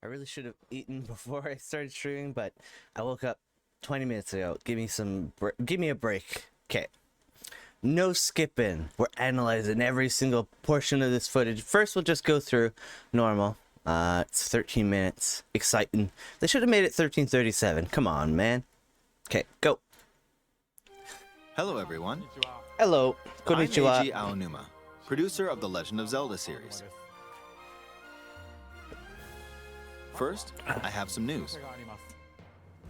I really should have eaten before I started streaming, but I woke up 20 minutes ago. Give me a break. Okay. No skipping. We're analyzing every single portion of this footage. First, we'll just go through normal. It's 13 minutes. Exciting. They should have made it 13:37. Come on, man. Okay, go. Hello, everyone. Hello. Konnichiwa. I'm Eiji Aonuma, producer of the Legend of Zelda series. First, I have some news.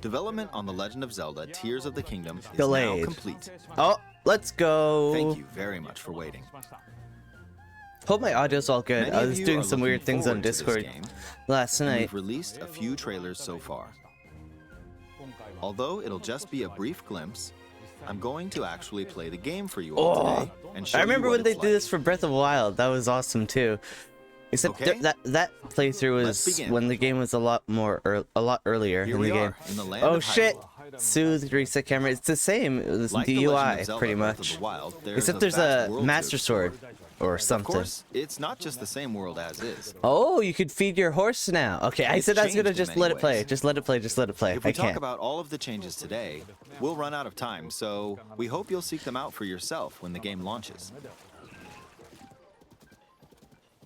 Development on the Legend of Zelda Tears of the Kingdom is Delayed. now complete. Oh, let's go. Thank you very much for waiting. Hope my audio's all good. Many I of was you doing are some weird looking things on forward to this Discord game, last and night. We've released a few trailers so far. Although it'll just be a brief glimpse, I'm going to actually play the game for you all today and show I remember you what when they it's did like. this for Breath of the Wild. That was awesome too. Except Okay. that playthrough Let's was begin. when the game was a lot earlier Here in we the game. are in the land Oh of shit! Hyrule. Soothe, reset camera. It's the same. It was Like the Legend DUI of Zelda pretty Breath of much. the Wild, Except there's vast a world to Master explore. Sword or Of something. course, it's not just the same world as is. Oh, you could feed your horse now. Okay, I It's said I was gonna changed in just many let it play. ways. Just let it play. Just let it play. If we I talk can't. about all of the changes today, we'll run out of time, so we hope you'll seek them out for yourself when the game launches.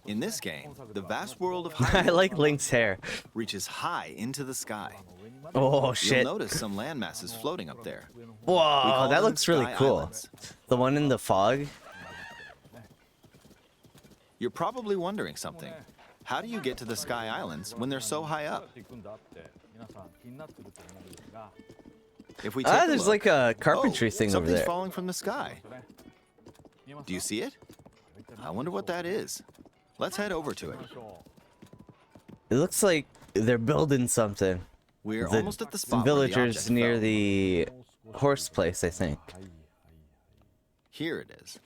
In this game, the vast world of I Hyrule like Link's hair. reaches high into the sky. Oh You'll shit! notice some land masses floating up there. Whoa, call that them looks really Sky cool. Islands. The one in the fog. You're probably wondering something. How do you get to the Sky Islands when they're so high up? If we take a There's look, like a carpentry thing over something's there. falling from the sky. Do you see it? I wonder what that is. Let's head over to it. It looks like they're building something. We're The almost at the spot where the villagers object near fell. the horse place, I think. Here it is.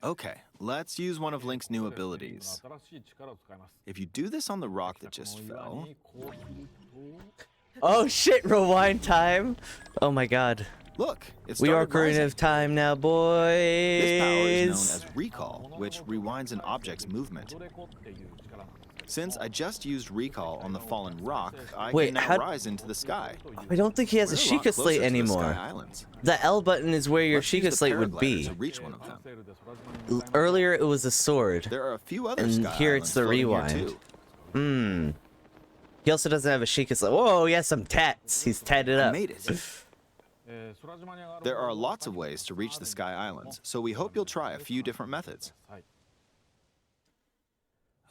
Okay, let's use one of Link's new abilities. If you do this on the rock that just fell, Oh shit, rewind time. Oh my god. look, it We are started rising. creative time now, This power is known boys. as recall, which rewinds an object's movement. Since I just used recall on the fallen rock, I Wait, can now how- rise into the sky. I don't think he has a We're lot Sheikah closer slate to the anymore. Sky Islands. The L button is where your Let's use Sheikah the slate would paraglider be. to reach one of them. Earlier it was a sword. There are a few other And Sky here it's Islands the floating here, rewind. too. He also doesn't have a Sheikah slate. Whoa, he has some tats. He's tatted I up. made it. There are lots of ways to reach the Sky Islands, so we hope you'll try a few different methods.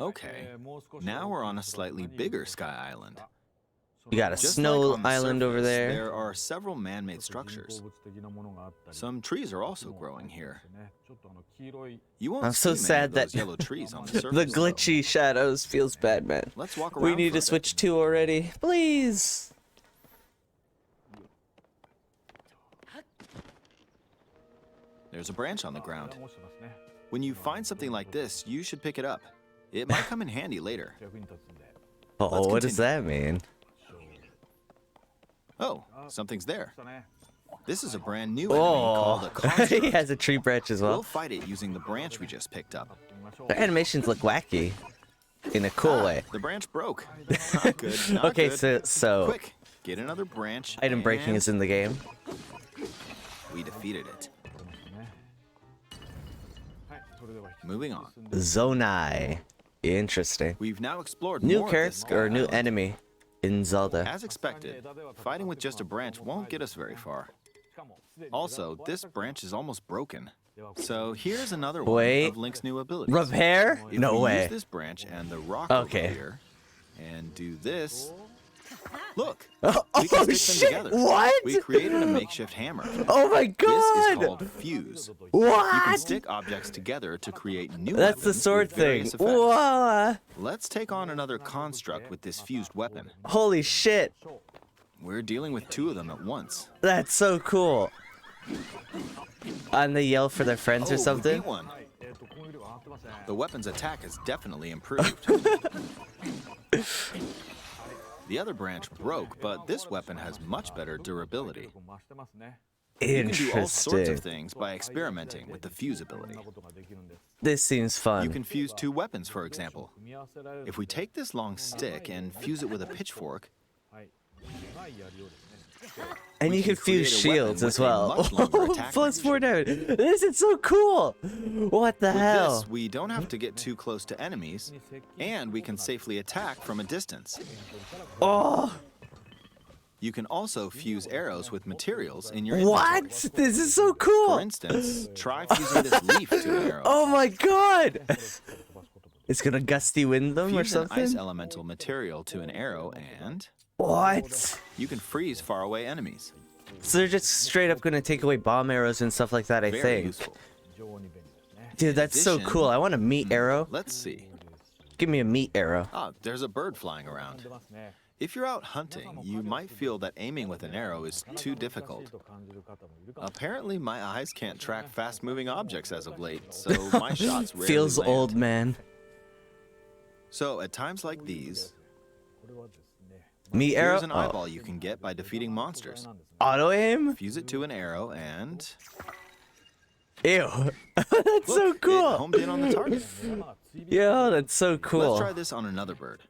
Okay, now we're on a slightly bigger Sky Island. You got a Just snow like on the island over surface, there. There are several man-made structures. Some trees are also growing here. You won't I'm so see many sad of those that yellow trees on the the surface, though. glitchy shadows feels bad, man. Let's walk around We need for to a bit. switch 2 already. Please. There's a branch on the ground. When you find something like this, you should pick it up. It might come in handy later. Oh, Let's what does that mean? Oh, something's there. This is a brand new enemy called a Oh, construct. he has a tree branch as We'll well. fight it using the branch we just picked up. The animations look wacky, in a cool way. The branch broke. Not good, not Okay, good. so Quick, get another branch. item breaking and is in the game. We defeated it. Moving on. Zonai. Interesting. We've now explored New more of this character Sky or new Island. enemy in Zelda. As expected, fighting with just a branch won't get us very far. Also, this branch is almost broken. So here's another one Wait. of Link's new abilities. Repair? If No we way. use this branch and the rock Okay. over here, and do this, look, Oh, we can stick shit! them together. What? We created a makeshift hammer. Oh my This is god! called fuse. You can What? stick objects together to create new That's the weapons sword with thing. various effects. Whoa! Let's take on another construct with this fused weapon. Holy shit! We're dealing with 2 of them at once. That's so cool. And they yell for their friends Oh, or we something. beat one. The weapon's attack has definitely improved. The other branch broke, but this weapon has much better durability. You can do all sorts of Interesting. things by experimenting with the fuse ability. This seems You fun. can fuse two weapons, for example. If we take this long stick and fuse it with a pitchfork, And we you can can fuse create a weapon shields as with a well. much longer attack Plus range. 4 damage. This is so cool. What the with hell? this, we don't have to get too close to enemies, and we can safely attack from a distance. Oh, You can also fuse arrows with materials in your what? inventory. This is so For cool. instance, try fusing this leaf to an arrow. Oh my god. It's gonna gusty wind them or Fuse an ice something? elemental material to an arrow, and What? you can freeze faraway enemies. So they're just straight up gonna take away bomb arrows and stuff like that, I Very think. useful. Dude, that's so addition- cool. I want a meat arrow. Let's see. Give me a meat arrow. Ah, there's a bird flying around. If you're out hunting, you might feel that aiming with an arrow is too difficult. Apparently, my eyes can't track fast-moving objects as of late, so my shots rarely Feels land. old, man. So at times like these, Meat arrow? here's an Oh. eyeball you can get by defeating monsters. Auto aim? Fuse it to an arrow and Ew. That's so look, it cool. homed in on the target. Yo, that's so Let's cool. try this on another bird.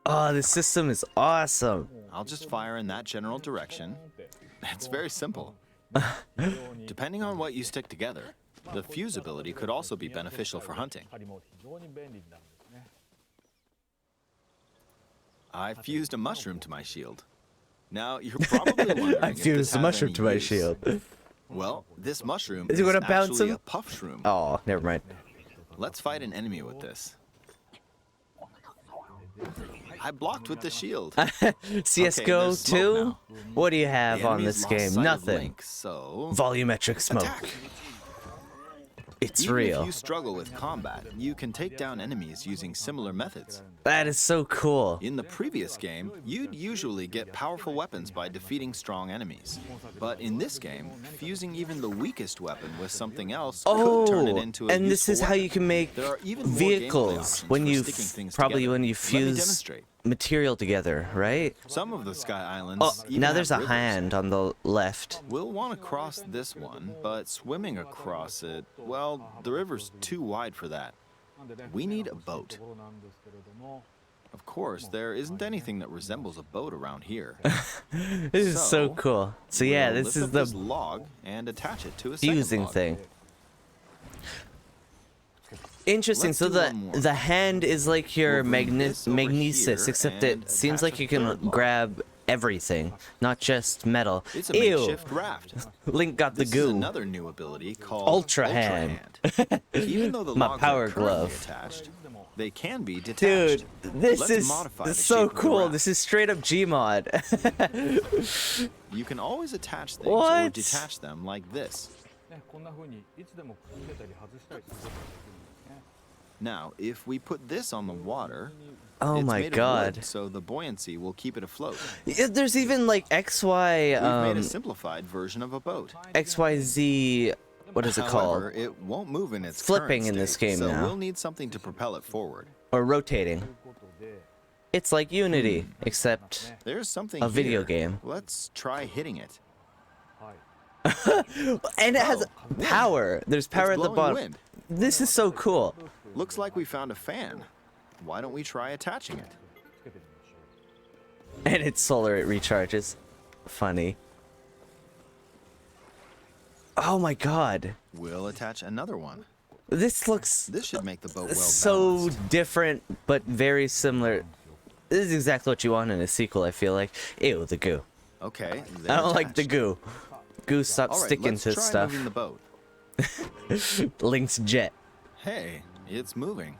Oh, this system is awesome. I'll just fire in that general direction. It's very simple. Depending on what you stick together, the fuse ability could also be beneficial for hunting. I fused a mushroom to my shield. Now, you're probably wondering I if this fused a has mushroom any to my use. shield. Well, this mushroom Is is it gonna bounce actually him? a puff shroom. Oh, never mind. Let's fight an enemy with this. I blocked with the shield. CS:GO there's smoke 2? now. What do you have The on enemy's this lost game? sight of Nothing. Link, so Volumetric smoke. attack. It's Even real. if you struggle with combat, you can take down enemies using similar methods. That is so cool. In the previous game, you'd usually get powerful weapons by defeating strong enemies. But in this game, fusing even the weakest weapon with something else could turn it Oh, into a and this useful is how weapon. you can make There are even more gameplay vehicles options when for you sticking things probably together. when you Let me fuse demonstrate. material together, right? Some of the Sky Islands Oh, even now have there's a rivers. hand on the left. We'll want to cross this one, but swimming across it, well, the river's too wide for that. We need a boat. Of course, there isn't anything that resembles a boat around here. This is so cool. So yeah, We'll this lift is up the this log and attach it to a second fusing log. thing. Interesting. Let's So do the one more. the hand is like your We'll bring this over magnesis, here except and it seems attach like a you can third log. grab everything, not just metal. It's a Ew. makeshift raft. Link got the This is goo. another new ability called Ultra Hand. Even though the My logs power are currently glove. attached, they can be detached. Dude, this Let's is modify the so shape of the cool. raft. This is straight up Gmod. You can always attach things or What? detach them like this. Now, if we put this on the water, Oh it's my made of god. wood, so the buoyancy will keep it afloat. Yeah, there's even like XY We've made a um simplified version of a boat. XYZ what is it called? However, it won't move in its Flipping current in this state, game so now. we'll need something to propel it forward. Or rotating. It's like Unity, except There's something A video here. game. Let's try hitting it. and it has power. There's power It's at the blowing bottom. wind. This is so cool. Looks like we found a fan. Why don't we try attaching it? And it's solar, it recharges. Funny. Oh my god. We'll attach another one. This looks This should make the boat well so balanced. different, but very similar. This is exactly what you want in a sequel, I feel like. Ew, the goo. Okay. I don't like the attached. goo. Goo stops All right, sticking let's to try stuff. moving the boat. Link's jet. Hey, it's moving.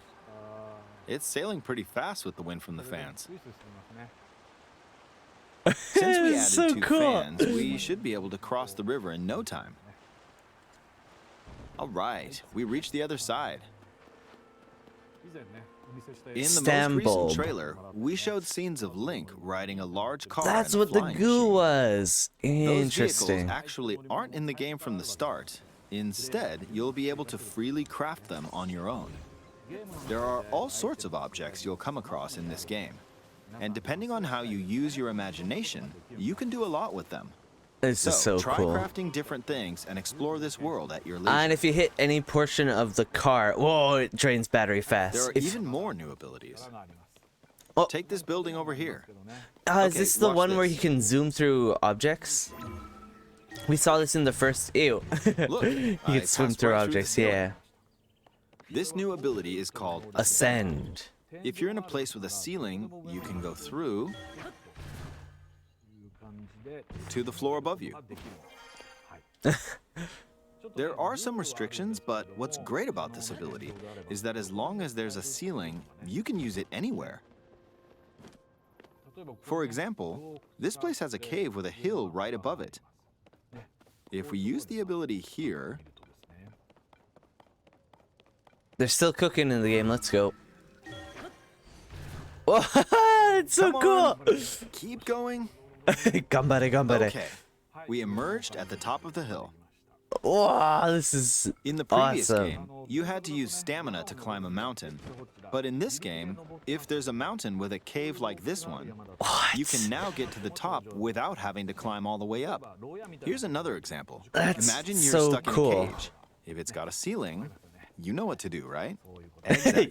It's sailing pretty fast with the wind from the fans. Since we added So two cool. fans, we should be able to cross the river in no time. All right, we reached the other side. In the Stem most bulb. recent trailer, we showed scenes of Link riding a large car. That's and a what the flying goo machine. was. Those Interesting. vehicles actually aren't in the game from the start. Instead, you'll be able to freely craft them on your own. There are all sorts of objects you'll come across in this game. And depending on how you use your imagination, you can do a lot with them. This is so try cool. crafting different things and explore this world at your leisure. And if you hit any portion of the car, whoa, it drains battery fast. There are If- even more new abilities. Oh. Take this building over here. Is Okay, this the watch one where this. you can zoom through objects? We saw this in the first. Ew. Look, You I can swim passed through right objects. this building. Yeah. This new ability is called Ascend. If you're in a place with a ceiling, you can go through to the floor above you. There are some restrictions, but what's great about this ability is that as long as there's a ceiling, you can use it anywhere. For example, this place has a cave with a hill right above it. If we use the ability here, They're still cooking in the game. Let's go. Whoa, it's so come cool. on, keep going. Gambare, gambare. Okay, we emerged at the top of the hill. Wow, this is In the previous awesome. game, you had to use stamina to climb a mountain. But in this game, if there's a mountain with a cave like this one, you can now get to the top without having to climb all the way up. Here's another example. That's Imagine you're so stuck cool. in a cage. If it's got a ceiling, you know what to do, right?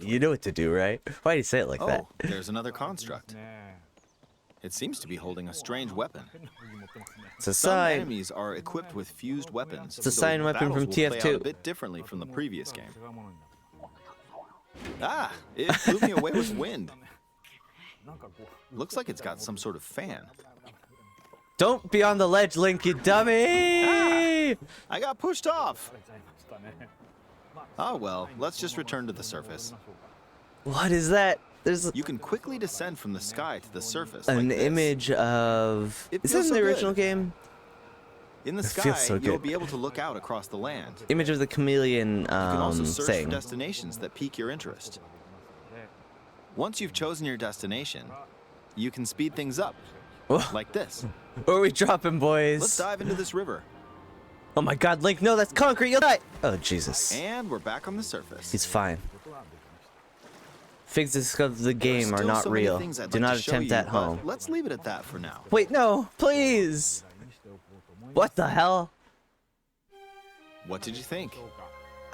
You know what to do, right? Why do you say it like that? Oh, there's another construct. It seems to be holding a strange weapon. It's a Some sign. enemies are equipped with fused weapons. It's a sign weapon battles from will play out TF2. a bit differently from the previous game. Ah, it blew me away with wind. Looks like it's got some sort of fan. Don't be on the ledge, Link, you dummy! I got pushed off. Oh well, let's just return to the surface. What is that? There's You can quickly descend from the sky to the surface. an like this. image of. It Is feels this in so the good. original game? In the It sky, feels so you'll good. be able to look out across the land. You Image of the chameleon can also search thing. for destinations that pique your interest. Once you've chosen your destination, you can speed things up, like this. Where are we dropping, boys? Let's dive into this river. Oh my god, Link, no, that's concrete, you'll die! Oh, Jesus. And we're back on the surface. He's fine. Physics of the game are Still not so many real. things I'd Do like not to show attempt you, that but home. Let's leave it at that for now. Wait, no, please! What the hell? What did you think?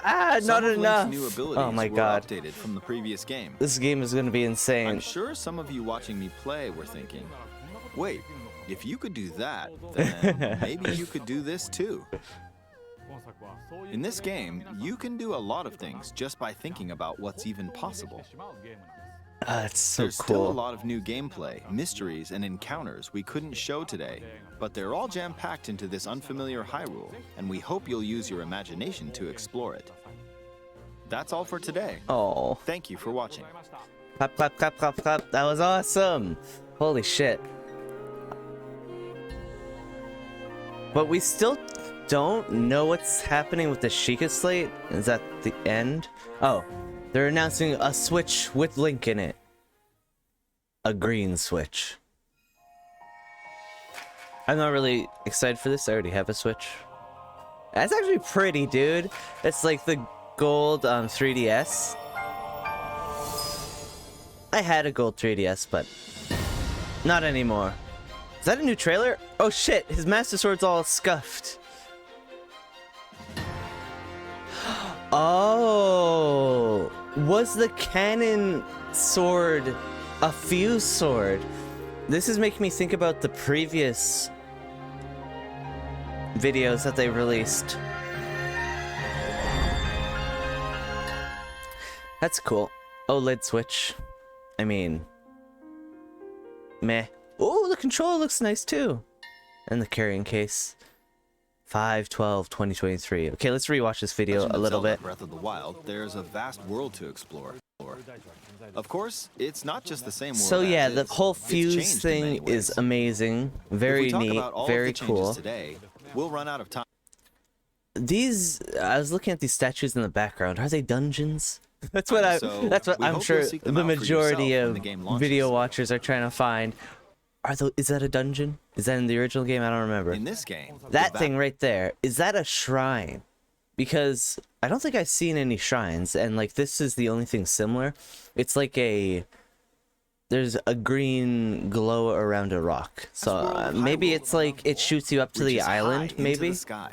Ah, Some not of Link's enough! new abilities Oh my were god. updated from the previous game. This game is gonna be insane. I'm sure some of you watching me play were thinking, wait, if you could do that, then maybe you could do this too. In this game, you can do a lot of things just by thinking about what's even possible. It's so There's still a cool. lot of new gameplay, mysteries, and encounters we couldn't show today, but they're all jam-packed into this unfamiliar Hyrule, and we hope you'll use your imagination to explore it. That's all for today. Oh. Thank you for watching. Clap, clap, clap, clap, clap. That was awesome. Holy shit. But we still don't know what's happening with the Sheikah Slate. Is that the end? Oh, they're announcing a Switch with Link in it. A green Switch. I'm not really excited for this. I already have a Switch. That's actually pretty, dude. It's like the gold 3DS. I had a gold 3DS, but not anymore. Is that a new trailer? Oh shit, his Master Sword's all scuffed. Oh, was the cannon sword a fuse sword? This is making me think about the previous videos that they released. That's cool. OLED Switch. I mean, meh. Oh, the controller looks nice too. And the carrying case. 5/12/2023. Okay, let's rewatch this video Legend a of little Zelda bit. Breath of the Wild, there's a vast world to explore. Of course, it's not just the same world. So yeah, as the is. whole It's fuse changed in thing many is ways. amazing. If Very we talk neat, about all very of the changes cool. today, we'll run out of time. These, I was looking at these statues in the background. Are they dungeons? That's what So, that's what we I'm hope sure you'll seek them the out for majority yourself when of the game launches. video watchers are trying to find. Is that a dungeon? Is that in the original game? I don't remember. In this game, That the thing right there, is that a shrine? Because I don't think I've seen any shrines, and like this is the only thing similar. It's like a there's a green glow around a rock. So maybe it's like it shoots you up to the Reaches high island, into maybe? the sky.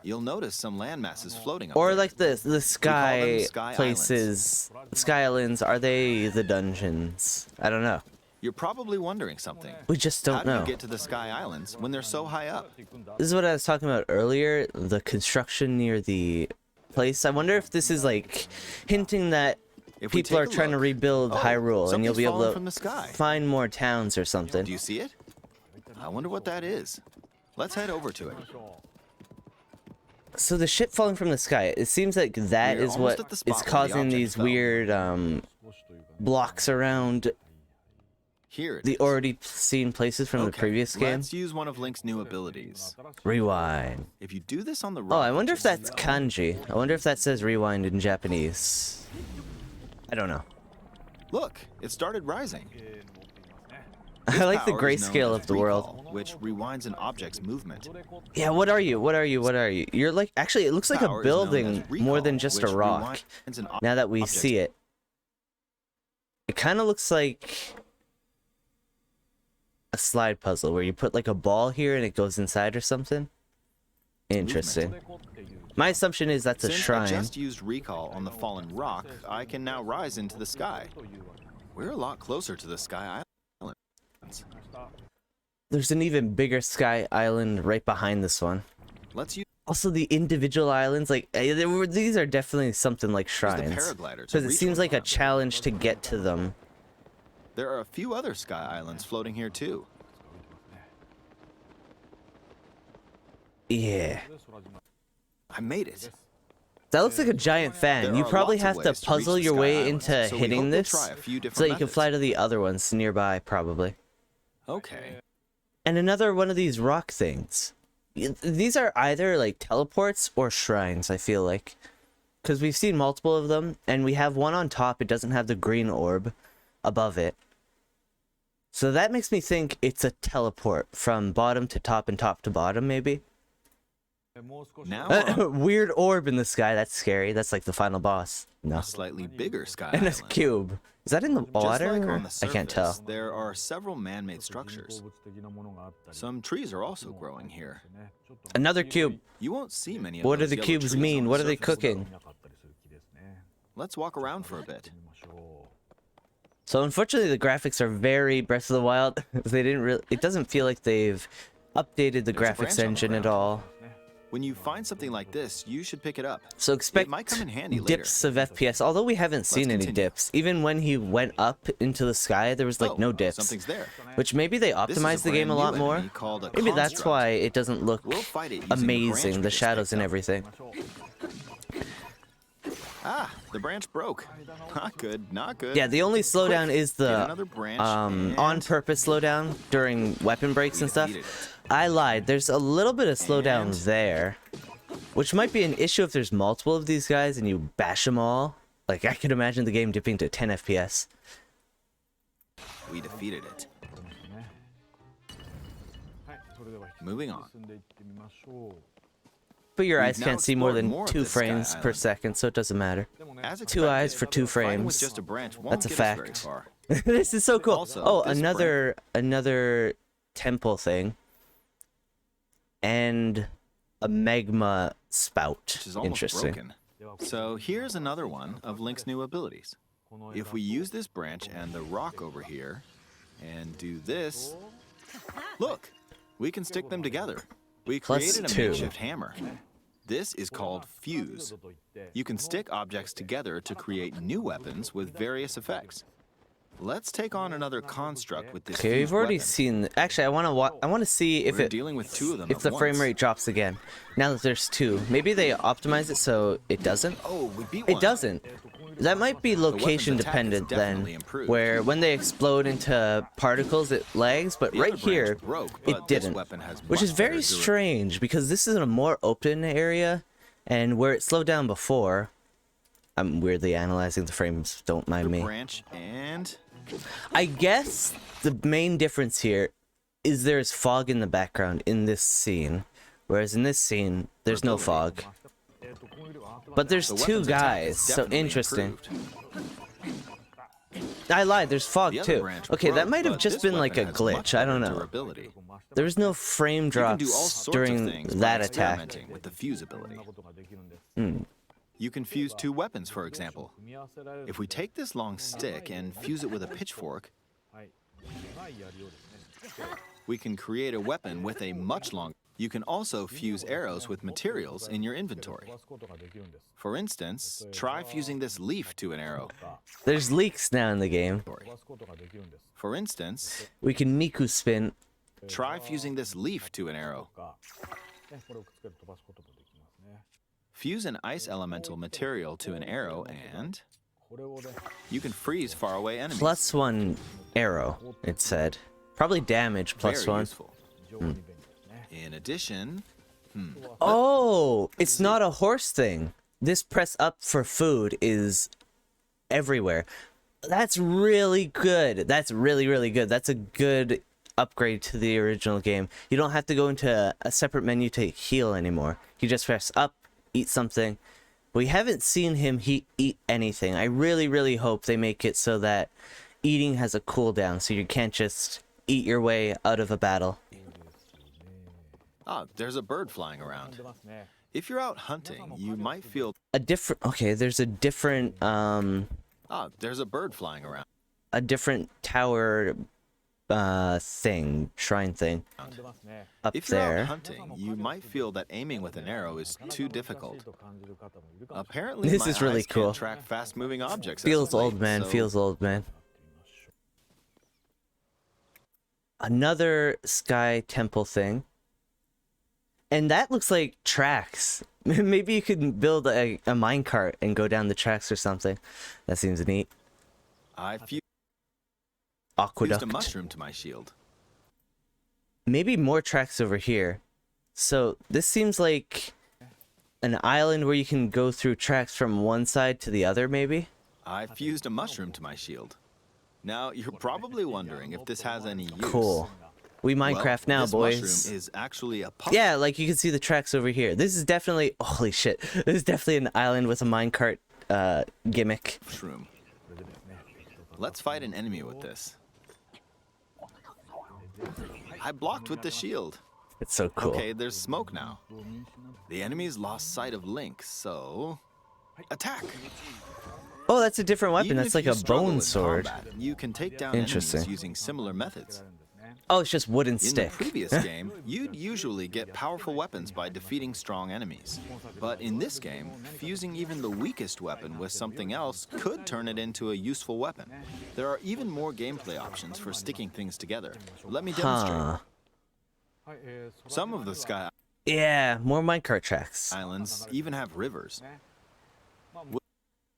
You'll notice some land masses floating up Or there. like the them sky sky places, sky islands, are they the dungeons? I don't know. You're probably wondering something. We just How don't do know. you get to the sky islands when they're so high up? This is what I was talking about earlier, the construction near the place. I wonder if this is like hinting that If we people are take a trying to look- rebuild Hyrule and you'll something's be able fallen to from the sky. find more towns or something. Do you see it? I wonder what that is. Let's head over to it. So the shit falling from the sky, it seems like that We're is almost what at the is spot where the causing object these fell. weird blocks around Here it the is. already seen places from the Okay, previous game. Let's use one of Link's new abilities. Rewind. If you do this on the Oh, rock, I wonder if that's kanji. I wonder if that says rewind in Japanese. I don't know. look, it started rising. I like the Power is known grayscale as of the world. recall, which rewinds an object's movement. Yeah, what are you? What are you? What are you? You're like, actually, it looks like Power a is known building as more recall, than just a which rock. rewinds an Now that we object's- see it. It kind of looks like a slide puzzle where you put like a ball here and it goes inside or something. Interesting. My assumption is that's a Since I shrine. just used recall on the fallen rock, I can now rise into the sky. We're a lot closer to the sky islands. There's an even bigger sky island right behind this one. Let's use Also, the individual islands, like these are definitely something like the shrines, paraglider to because it reach seems one like of a them. challenge to get to them. There are a few other sky islands floating here too. Yeah, I made it. that looks like a giant fan. There You are probably lots of have to ways to reach puzzle the your sky way islands, into so we hitting hope we'll this, try a few so different that you can methods. fly to the other ones nearby, probably. Okay. And another one of these rock things. These are either like teleports or shrines, I feel like. Because we've seen multiple of them, and we have one on top. It doesn't have the green orb above it. So that makes me think it's a teleport from bottom to top and top to bottom, maybe. Now Weird orb in the sky. That's scary. That's like the final boss. No. a slightly bigger sky And a island. cube. Is that in the Just water? like or- on the I can't tell. surface, There are several man-made structures. Some trees are also growing here. Another cube. You won't see many of What do those the yellow cubes trees on mean? the What are they surface. cooking? Let's walk around for a bit. So unfortunately, the graphics are very Breath of the Wild. They didn't really. It doesn't feel like they've updated the There's a branch graphics on the engine at ground. all. When you find something like this, you should pick it up. So expect might come in handy later. dips of FPS. Although we haven't seen any continue. dips. Even when he went up into the sky, there was like Oh, no dips. Something's there. Which maybe they This is optimized the game a brand lot new more. enemy called a Maybe that's construct. why it doesn't look We'll fight it using the branch amazing. we The just shadows picked and up. everything. Ah, the branch broke. Not good, not good. Yeah, the only slowdown Quick, is get the another branch on and purpose slowdown during weapon breaks we and stuff. defeated it. I lied. There's a little bit of slowdown And- there, which might be an issue if there's multiple of these guys and you bash them all. Like, I could imagine the game dipping to 10 FPS. We defeated it. Moving on. But your We've eyes now can't see more explored than more of 2 this sky frames per island. second, so it doesn't matter. As 2 eyes for 2 fighting with frames. just a branch won't That's a get us very fact. far. This is so cool. Also, Oh, this another temple thing. And a magma spout. Which is almost Interesting. broken. So here's another one of Link's new abilities. If we use this branch and the rock over here, and do this, look, we can stick them together. We Plus created a 2. makeshift hammer. This is called fuse. You can stick objects together to create new weapons with various effects. Let's take on another construct with this Okay, we've fused already weapon. seen. Actually, I want to see if We're it dealing with 2 of them if at the frame once. rate drops again. Now that there's 2, maybe they optimize it so it doesn't. Oh, we beat It one. doesn't. That might be weapon's location attack is dependent definitely then, improved. where when they explode into particles it lags, but The right other branch here broke, it but this didn't. weapon has Which much is very better durability. strange because this is in a more open area, and where it slowed down before, I'm weirdly analyzing the frames, don't mind me. Branch and I guess the main difference here is there's fog in the background in this scene, whereas in this scene there's no fog. But there's the 2 weapon's attack guys, is so definitely interesting. improved. I lied. There's fog The other too. branch Okay, that broke, might have but just this been like a weapon has much glitch. I don't better know. durability. There was no frame You can do all drops sorts of during things by that attack. experimenting with the fuse ability. Hmm. You can fuse two weapons, for example. If we take this long stick and fuse it with a pitchfork, we can create a weapon with a much longer. You can also fuse arrows with materials in your inventory. For instance, try fusing this leaf to an arrow. There's leaks now in the game. For instance, We can Miku spin. try fusing this leaf to an arrow. Fuse an ice elemental material to an arrow and you can freeze faraway enemies. +1 arrow, it said. Probably damage Very +1. useful. In addition, Oh, it's not a horse thing. This press up for food is everywhere. That's really good. That's really, really good. That's a good upgrade to the original game. You don't have to go into a separate menu to heal anymore. You just press up, eat something. We haven't seen him eat anything. I really, really hope they make it so that eating has a cooldown, so you can't just eat your way out of a battle. there's a bird flying around. If you're out hunting, you might feel Okay, there's a different there's a bird flying around. a different tower thing, shrine thing up If you're there. out hunting, you might feel that aiming with an arrow is too difficult. Apparently, This my is really eyes cool. can't track fast-moving objects. as Feels of old, late, man. so Feels old, man. Another sky temple thing. And that looks like tracks. Maybe you could build a minecart and go down the tracks or something. That seems neat. I fused Aqueduct. a mushroom to my shield. Maybe more tracks over here. So this seems like an island where you can go through tracks from one side to the other, maybe? I fused a mushroom to my shield. Now, you're probably wondering if this has any use. Cool. We Minecraft now, this boys. mushroom is actually a puzzle. Yeah, like you can see the tracks over here. This is definitely, holy shit. This is definitely an island with a minecart gimmick. Mushroom. Let's fight an enemy with this. I blocked with the shield. It's so cool. Okay, there's smoke now. The enemy's lost sight of Link, so attack. Oh, that's a different weapon. Even That's if like you a struggle bone in sword. combat, you can take down Interesting. enemies using similar methods. Oh, it's just wooden In stick. the previous game, you'd usually get powerful weapons by defeating strong enemies. But in this game, fusing even the weakest weapon with something else could turn it into a useful weapon. There are even more gameplay options for sticking things together. Let me demonstrate. Huh. Some of the sky Yeah, more minecart tracks. islands even have rivers.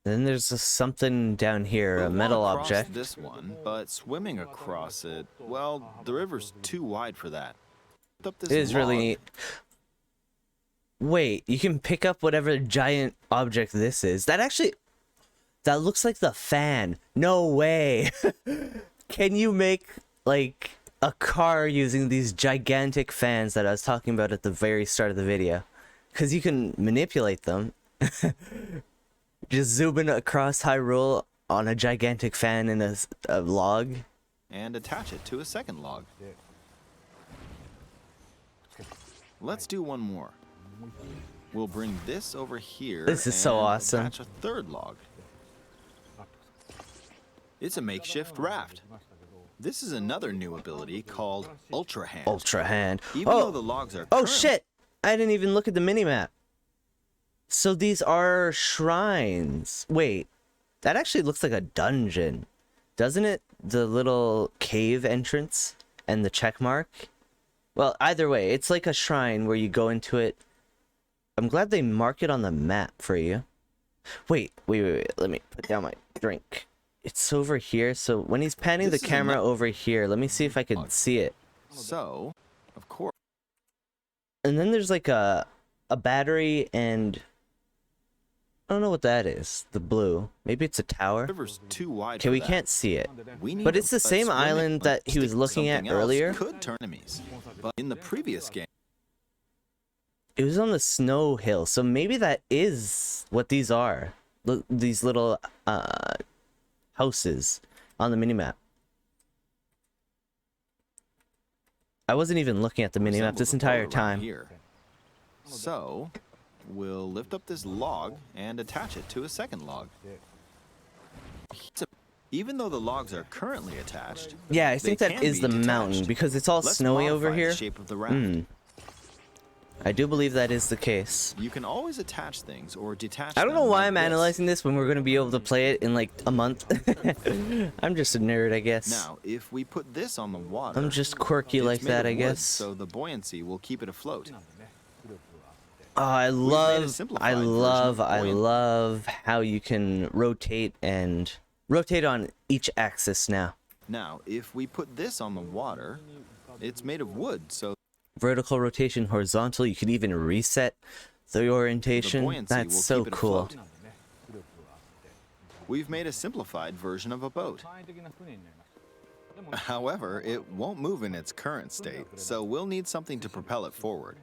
Then there's something down here, a We'll metal wanna cross object. this one, but swimming across it, well, the river's too wide for that. Up this It is really log. neat. Wait, you can pick up whatever giant object this is. That looks like the fan. No way. Can you make like a car using these gigantic fans that I was talking about at the very start of the video? Because you can manipulate them. Just zooming across Hyrule on a gigantic fan in a log. And attach it to a second log. Let's do one more. We'll bring this over here. This is so and awesome. Attach a third log. It's a makeshift raft. This is another new ability called Ultra Hand. Ultra hand. Even though the Oh, logs are oh curved, shit! I didn't even look at the minimap. So these are shrines. Wait, that actually looks like a dungeon, doesn't it? The little cave entrance and the check mark. Well, either way, it's like a shrine where you go into it. I'm glad they mark it on the map for you. Wait. Let me put down my drink. It's over here. So when he's panning This the is camera enough. over here, let me see if I can see it. So, of course, And then there's like a battery and I don't know what that is. The blue. Maybe it's a tower. the river's too wide Okay, for we that. can't see it. We need But it's the but same swimming island that he was sticking looking at something else earlier. Could turn enemies. But in the previous game, It was on the snow hill, so maybe that is what these are. These little houses. on the minimap. I wasn't even looking at the minimap this entire time. Here. So, we'll lift up this log and attach it to a second log. Even though the logs are currently attached, Yeah, I think that is the mountain because it's all snowy over here. The shape of the raft. I do believe that is the case. You can always attach things or detach I don't know them why like I'm this. analyzing this when we're going to be able to play it in like a month. I'm just a nerd, I guess. Now, if we put this on the water, I'm just quirky like it's made that, of I wood, guess. So the buoyancy will keep it afloat. Oh, I made a love simplified version of buoyancy. how you can rotate on each axis now. Now, if we put this on the water, it's made of wood, so Vertical rotation, horizontal, you can even reset the the orientation. buoyancy That's will so keep it cool. afloat. We've made a simplified version of a boat. However, it won't move in its current state, so we'll need something to propel it forward.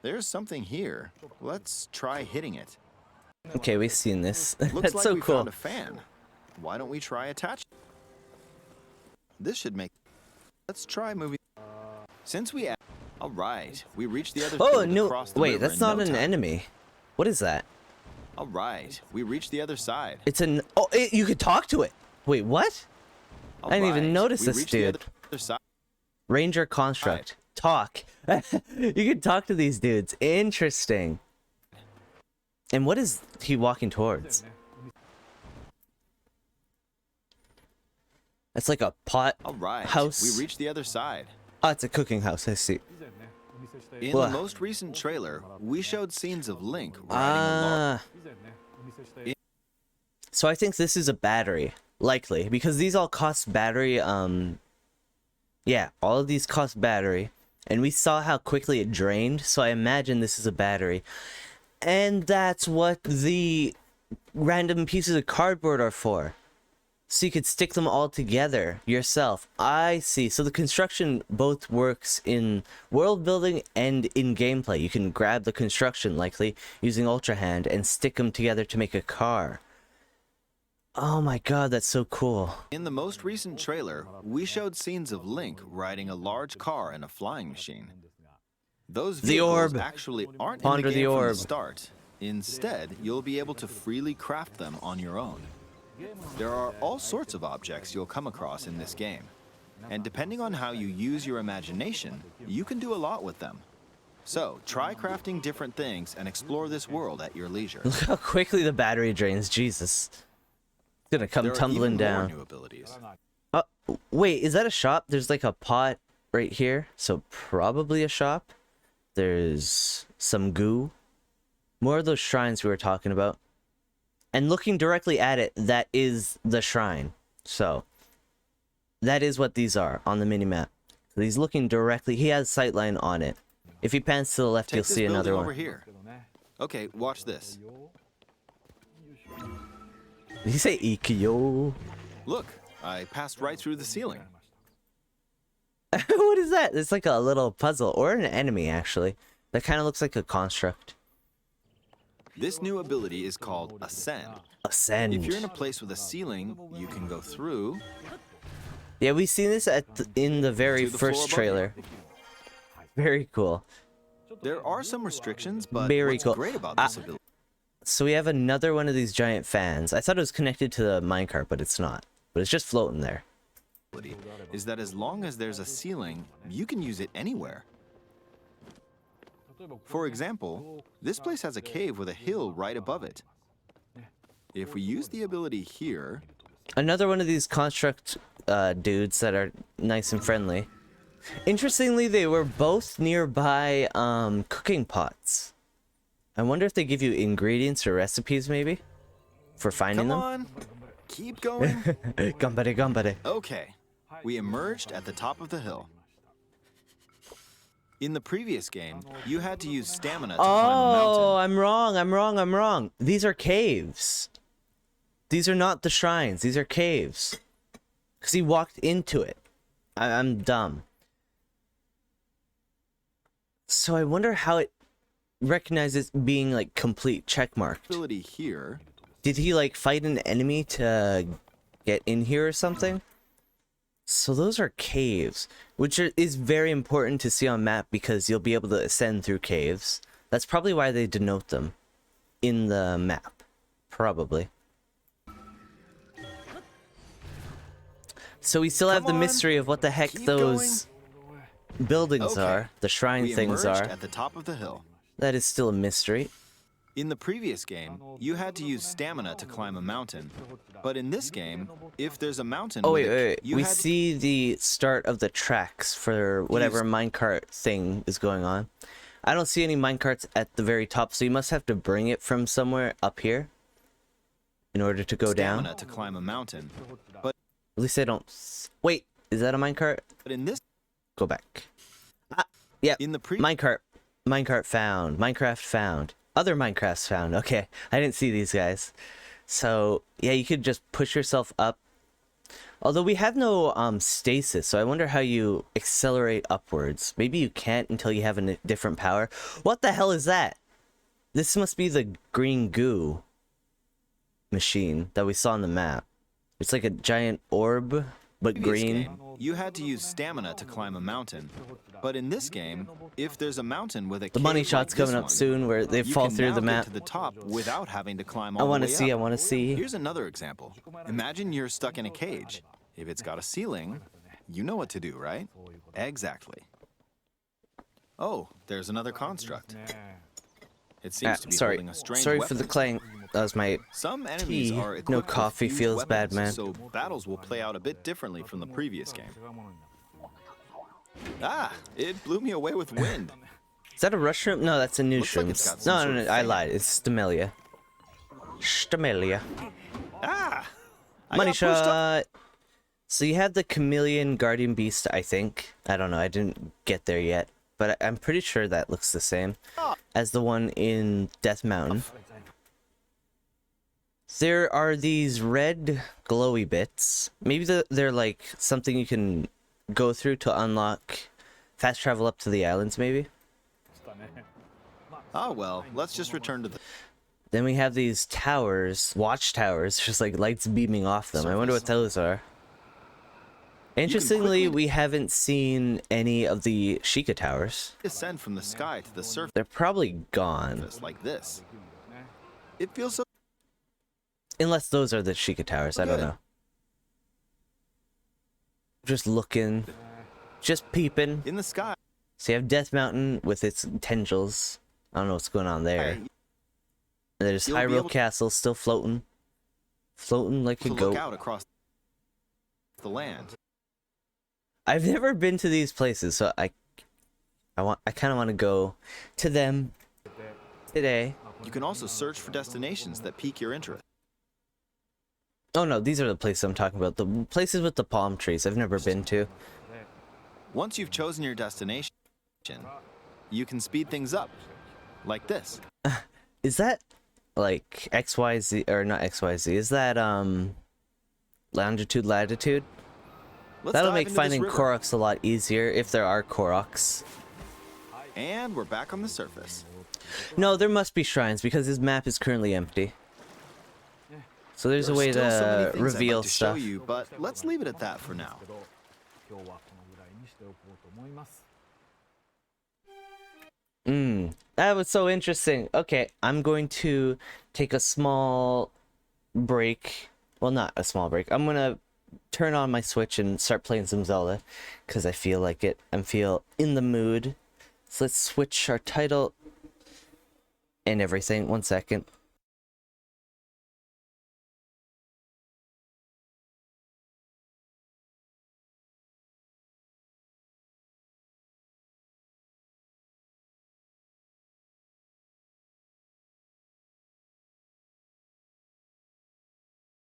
There's something here. Let's try hitting it. Okay, we've seen this. Looks That's like so we cool. found a fan. Why don't we try attaching? This should make. Let's try moving. Since we. All right, we reached the other. Oh side to no! cross the Wait, river that's in not no an time. enemy. What is that? All right, we reached the other side. It's an. Oh, you could talk to it. Wait, what? All I didn't even right, notice we this reached the dude. other side. Ranger construct. Talk. You can talk to these dudes. Interesting. And what is he walking towards? It's like a pot All right, house. we reached the other side. Oh, it's a cooking house. I see. In Blah. the most recent trailer, we showed scenes of Link riding a log. So I think this is a battery, likely, because these all cost battery. Yeah, all of these cost battery, and we saw how quickly it drained. So I imagine this is a battery, and that's what the random pieces of cardboard are for. So you could stick them all together yourself. I see. So the construction both works in world building and in gameplay. You can grab the construction, likely, using Ultra Hand and stick them together to make a car. Oh my god, that's so cool. In the most recent trailer, we showed scenes of Link riding a large car and a flying machine. Those The vehicles orb. actually aren't Ponder in the the game from orb. the start. Instead, you'll be able to freely craft them on your own. There are all sorts of objects you'll come across in this game. And depending on how you use your imagination, you can do a lot with them. So, try crafting different things and explore this world at your leisure. Look how quickly the battery drains. Jesus. It's gonna come There are tumbling even more down. new abilities. Wait, is that a shop? There's like a pot right here. So probably a shop. There's some goo. More of those shrines we were talking about. And looking directly at it, that is the shrine. So that is what these are on the minimap. So he's looking directly. He has sightline on it. If he pans to the left, Take you'll this see another building one. over here. Okay, watch this. Did he say Ikyo? Look, I passed right through the ceiling. What is that? It's like a little puzzle or an enemy actually. That kind of looks like a construct. This new ability is called Ascend. Ascend. If you're in a place with a ceiling, you can go through Yeah, we've seen this in the very to the floor first above trailer. Very cool. There are some restrictions, but Very what's cool. great about this ability So we have another one of these giant fans. I thought it was connected to the minecart, but it's not. But it's just floating there. is that as long as there's a ceiling, you can use it anywhere. For example, this place has a cave with a hill right above it. If we use the ability here, Another one of these construct dudes that are nice and friendly. Interestingly, they were both nearby cooking pots. I wonder if they give you ingredients or recipes, maybe? For finding come them? on, keep going. Gambare, gambare. Okay, we emerged at the top of the hill. In the previous game, you had to use stamina to climb a Oh, mountain. I'm wrong. These are caves. These are not the shrines. These are caves. Because he walked into it. I'm dumb. So I wonder how it recognizes being like complete checkmarked. Ability here, Did he like fight an enemy to get in here or something? So those are caves, which is very important to see on map because you'll be able to ascend through caves. That's probably why they denote them in the map. Probably. So we still have the mystery of what the heck those buildings are, the shrine We things emerged are. at the top of the hill. That is still a mystery. In the previous game, you had to use stamina to climb a mountain. But in this game, if there's a mountain Oh with wait. you We had see the start of the tracks for whatever minecart thing is going on. I don't see any minecarts at the very top, so you must have to bring it from somewhere up here in order to go down. stamina to climb a mountain. But At least I don't. Wait, is that a minecart? in this, Go back. Ah, yeah. in the pre Minecart. Minecart found. Minecraft found. Other Minecrafts found. Okay, I didn't see these guys. So yeah, you could just push yourself up. Although we have no stasis, so I wonder how you accelerate upwards. Maybe you can't until you have a different power. What the hell is that? This must be the green goo machine that we saw on the map. It's like a giant orb, but previous green. game, you had to use stamina to climb a mountain. But in this game, if there's a mountain with a The money cave shot's like this coming up one, soon where they you fall can through now the get map. to the top without having to climb all I the want to way see, I up. want to see. Here's another example. Imagine you're stuck in a cage. If it's got a ceiling, you know what to do, right? Exactly. Oh, there's another construct. It seems to be Sorry. holding a strange Sorry weapon. for the clang. That was my Some enemies tea. are No equipped with coffee fused feels bad, weapons, man. So battles will play out a bit differently from the previous game. Ah, it blew me away with wind. Is that a rush room? No, that's a new Looks like shroom. it's got some No, sort no, of no, I fan. lied. It's Stamelia. Stamelia. Ah! I Money got pushed up. shot. So you have the chameleon guardian beast, I think. I don't know. I didn't get there yet, but I'm pretty sure that looks the same as the one in Death Mountain. There are these red glowy bits. Maybe they're like something you can go through to unlock fast travel up to the islands, maybe. Ah, well, let's just return to the... Then we have these towers, watchtowers, just like lights beaming off them. I wonder what those are. Interestingly, quickly- we haven't seen any of the Sheikah towers. descend from the sky to the surface They're probably gone. like this. It feels so Unless those are the Sheikah towers, I don't Good. know. Just looking, just peeping. in the sky. So you have Death Mountain with its tendrils. I don't know what's going on there. And there's You'll be Hyrule able- Castle still floating. Floating like a To look goat. out across the land. I've never been to these places, so I kind of want to go to them today. You can also search for destinations that pique your interest. Oh no, these are the places I'm talking about. The places with the palm trees I've never been to. Once you've chosen your destination, you can speed things up. Like this. Is that like XYZ or not XYZ? Is that longitude latitude? Let's That'll dive make into this finding river. Koroks a lot easier if there are Koroks. And we're back on the surface. No, there must be shrines because his map is currently empty. So there's a way still so many to things I'd reveal like to stuff. show you, but let's leave it at that for now. That was so interesting. Okay, I'm going to take a small break. Well, not a small break. I'm gonna turn on my Switch and start playing some Zelda because I feel like it. I feel in the mood. So let's switch our title and everything. 1 second.